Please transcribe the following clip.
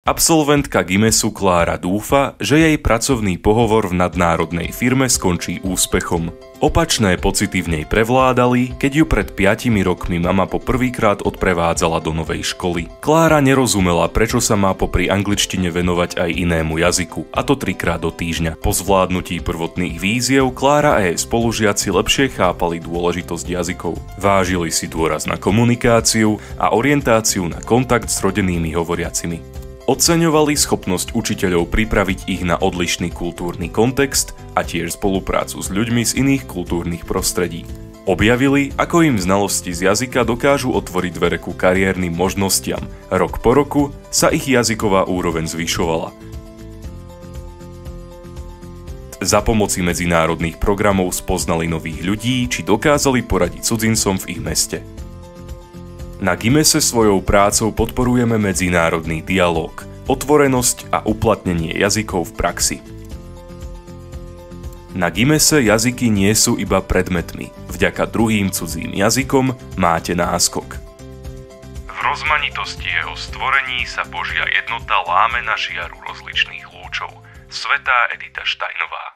Absolventka Gimesu Klára dúfa, že jej pracovný pohovor v nadnárodnej firme skončí úspechom. Opačné pocity v nej prevládali, keď ju pred 5 rokmi mama po prvýkrát odprevádzala do novej školy. Klára nerozumela, prečo sa má popri angličtine venovať aj inému jazyku, a to 3-krát do týždňa. Po zvládnutí prvotných víziev Klára a jej spolužiaci lepšie chápali dôležitosť jazykov. Vážili si dôraz na komunikáciu a orientáciu na kontakt s rodenými hovoriacimi. Oceňovali schopnosť učiteľov pripraviť ich na odlišný kultúrny kontext a tiež spoluprácu s ľuďmi z iných kultúrnych prostredí. Objavili, ako im znalosti z jazyka dokážu otvoriť dvere ku kariérnym možnostiam. Rok po roku sa ich jazyková úroveň zvyšovala. Za pomoci medzinárodných programov spoznali nových ľudí, či dokázali poradiť cudzincom v ich meste. Na Gimese svojou prácou podporujeme medzinárodný dialóg, otvorenosť a uplatnenie jazykov v praxi. Na Gimese jazyky nie sú iba predmetmi. Vďaka druhým cudzím jazykom máte náskok. V rozmanitosti jeho stvorení sa Božia jednota láme na žiaru rozličných lúčov. Svätá Edita Štajnová.